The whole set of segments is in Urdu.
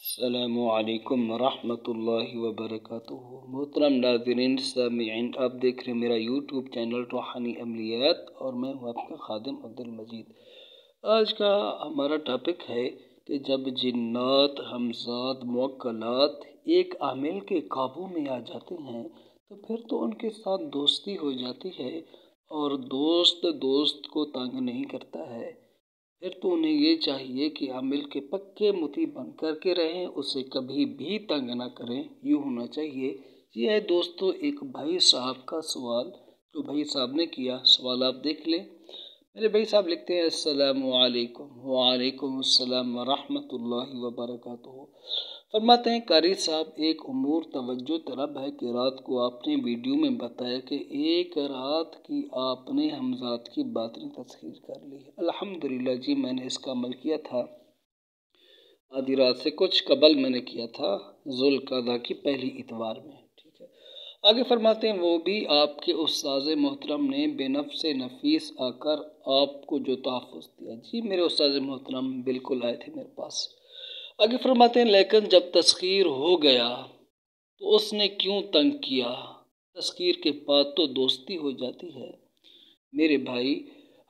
السلام علیکم ورحمۃ اللہ وبرکاتہ۔ محترم ناظرین سامعین، آپ دیکھ رہے ہیں میرا یوٹیوب چینل روحانی عملیات اور میں ہوں آپ کا خادم عبدالمجید۔ آج کا ہمارا ٹاپک ہے کہ جب جنات، ہمزاد، موکلات ایک عامل کے قابو میں آ جاتے ہیں تو پھر تو ان کے ساتھ دوستی ہو جاتی ہے اور دوست کو تنگ نہیں کرتا ہے۔ پھر تو انہیں یہ چاہیے کہ عامل کے پکے مطیع بن کر کے رہیں، اسے کبھی بھی تنگ نہ کریں، یوں ہونا چاہیے۔ یہ ہے دوستو ایک بھائی صاحب کا سوال جو بھائی صاحب نے کیا۔ سوال آپ دیکھ لیں۔ میرے بھائی صاحب لکھتے ہیں السلام علیکم۔ وعلیکم السلام ورحمۃ اللہ وبرکاتہ۔ فرماتے ہیں قاری صاحب، ایک امور توجہ طلب ہے کہ رات کو آپ نے ویڈیو میں بتایا کہ ایک رات کی آپ نے ہمزاد کی باطنی تسخیر کر لی۔ الحمدللہ جی، میں نے اس کا عمل کیا تھا۔ آدھی رات سے کچھ قبل میں نے کیا تھا، ذوالقعدہ کی پہلی اتوار میں۔ ٹھیک ہے، آگے فرماتے ہیں وہ بھی آپ کے استاذ محترم نے بے نفس نفیس آ کر آپ کو جو تحفظ دیا۔ جی میرے استاذ محترم بالکل آئے تھے میرے پاس۔ آگے فرماتے ہیں لیکن جب تسخیر ہو گیا تو اس نے کیوں تنگ کیا؟ تسخیر کے بعد تو دوستی ہو جاتی ہے۔ میرے بھائی،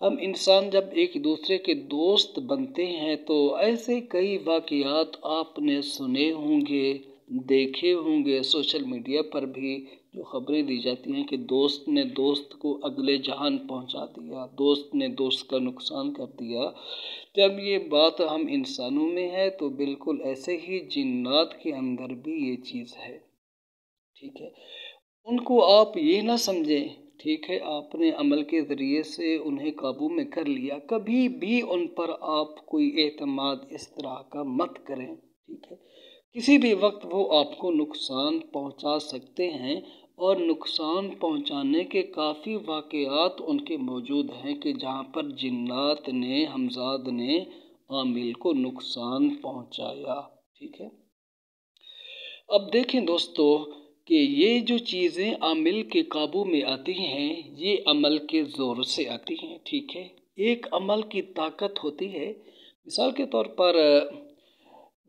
ہم انسان جب ایک دوسرے کے دوست بنتے ہیں تو ایسے کئی واقعات آپ نے سنے ہوں گے، دیکھے ہوں گے سوشل میڈیا پر بھی، جو خبریں دی جاتی ہیں کہ دوست نے دوست کو اگلے جہان پہنچا دیا، دوست نے دوست کا نقصان کر دیا۔ جب یہ بات ہم انسانوں میں ہے تو بالکل ایسے ہی جنات کے اندر بھی یہ چیز ہے۔ ٹھیک ہے، ان کو آپ یہ نہ سمجھیں، ٹھیک ہے، آپ نے عمل کے ذریعے سے انہیں قابو میں کر لیا، کبھی بھی ان پر آپ کوئی اعتماد اس طرح کا مت کریں۔ ٹھیک ہے، کسی بھی وقت وہ آپ کو نقصان پہنچا سکتے ہیں اور نقصان پہنچانے کے کافی واقعات ان کے موجود ہیں کہ جہاں پر جنات نے، ہمزاد نے عامل کو نقصان پہنچایا۔ ٹھیک ہے، اب دیکھیں دوستو کہ یہ جو چیزیں عامل کے قابو میں آتی ہیں یہ عمل کے زور سے آتی ہیں۔ ٹھیک ہے، ایک عمل کی طاقت ہوتی ہے۔ مثال کے طور پر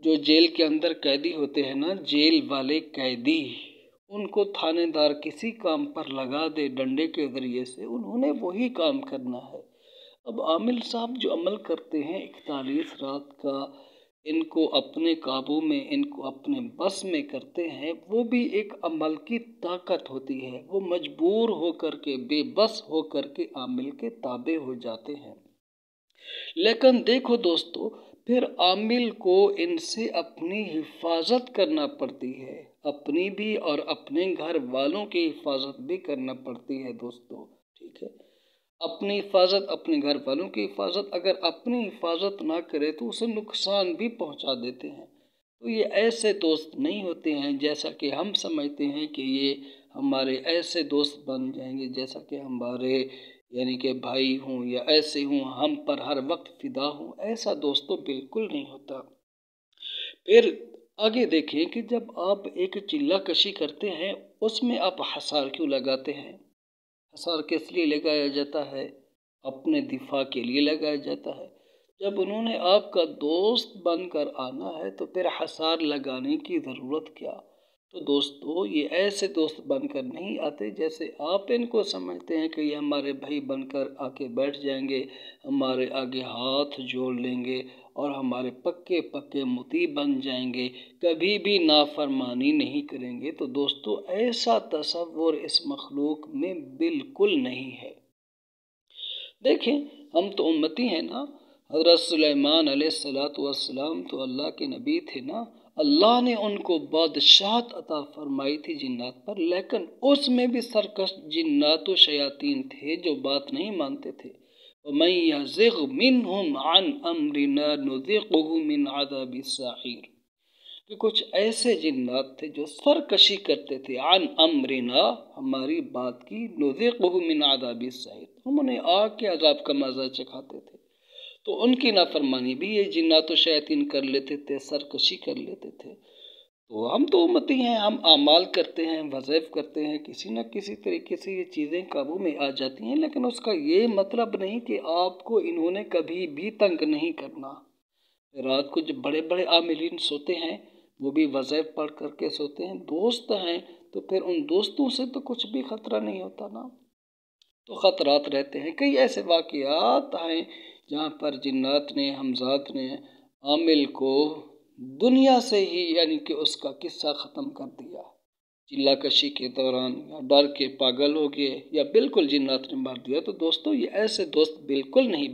جو جیل کے اندر قیدی ہوتے ہیں نا، جیل والے قیدی، ان کو تھانے دار کسی کام پر لگا دے ڈنڈے کے ذریعے سے، انہوں نے وہی کام کرنا ہے۔ اب عامل صاحب جو عمل کرتے ہیں 41 رات کا، ان کو اپنے قابو میں، ان کو اپنے بس میں کرتے ہیں، وہ بھی ایک عمل کی طاقت ہوتی ہے۔ وہ مجبور ہو کر کے، بے بس ہو کر کے عامل کے تابع ہو جاتے ہیں۔ لیکن دیکھو دوستو، پھر عامل کو ان سے اپنی حفاظت کرنا پڑتی ہے، اپنی بھی اور اپنے گھر والوں کی حفاظت بھی کرنا پڑتی ہے دوستو۔ ٹھیک ہے، اپنی حفاظت، اپنے گھر والوں کی حفاظت، اگر اپنی حفاظت نہ کرے تو اسے نقصان بھی پہنچا دیتے ہیں۔ تو یہ ایسے دوست نہیں ہوتے ہیں جیسا کہ ہم سمجھتے ہیں کہ یہ ہمارے ایسے دوست بن جائیں گے جیسا کہ ہمارے یعنی کہ بھائی ہوں یا ایسے ہوں، ہم پر ہر وقت فدا ہوں۔ ایسا دوست تو بالکل نہیں ہوتا۔ پھر آگے دیکھیں کہ جب آپ ایک چلہ کشی کرتے ہیں، اس میں آپ حصار کیوں لگاتے ہیں؟ حصار کس لیے لگایا جاتا ہے؟ اپنے دفاع کے لیے لگایا جاتا ہے۔ جب انہوں نے آپ کا دوست بن کر آنا ہے تو پھر حصار لگانے کی ضرورت کیا؟ تو دوستو، یہ ایسے دوست بن کر نہیں آتے جیسے آپ ان کو سمجھتے ہیں کہ یہ ہمارے بھائی بن کر آ کے بیٹھ جائیں گے، ہمارے آگے ہاتھ جوڑ لیں گے اور ہمارے پکے پکے مطیع بن جائیں گے، کبھی بھی نافرمانی نہیں کریں گے۔ تو دوستو، ایسا تصور اس مخلوق میں بالکل نہیں ہے۔ دیکھیں، ہم تو امتی ہیں نا، حضرت سلیمان علیہ السلام تو اللہ کے نبی تھے نا، اللہ نے ان کو بادشاہت عطا فرمائی تھی جنات پر، لیکن اس میں بھی سرکش جنات و شیاطین تھے جو بات نہیں مانتے تھے۔ وَمَن يَزِغْ مِنْهُمْ عَنْ أَمْرِنَا نُذِقْهُ مِنْ عَذَابِ السَّعِيرِ، کہ کچھ ایسے جنات تھے جو سرکشی کرتے تھے، عن امرنا، ہماری بات کی، نذقہ من عذاب السعیر، ہم انہیں آگ کے عذاب کا مزہ چکھاتے تھے۔ تو ان کی نافرمانی بھی یہ جنات و شیاطین کر لیتے تھے، سرکشی کر لیتے تھے۔ تو ہم تو امتی ہیں، ہم اعمال کرتے ہیں، وظائف کرتے ہیں، کسی نہ کسی طریقے سے یہ چیزیں قابو میں آ جاتی ہیں، لیکن اس کا یہ مطلب نہیں کہ آپ کو انہوں نے کبھی بھی تنگ نہیں کرنا۔ رات کو جب بڑے بڑے عاملین سوتے ہیں وہ بھی وظائف پڑھ کر کے سوتے ہیں، دوست ہیں تو پھر ان دوستوں سے تو کچھ بھی خطرہ نہیں ہوتا نا، تو خطرات رہتے ہیں۔ کئی ایسے واقعات ہیں جہاں پر جنات نے، حمزات نے عامل کو دنیا سے ہی یعنی کہ اس کا قصہ ختم کر دیا، چلا کشی کے دوران، یا ڈر کے پاگل ہو گئے، یا بالکل جنات نے مار دیا۔ تو دوستو یہ ایسے دوست بالکل نہیں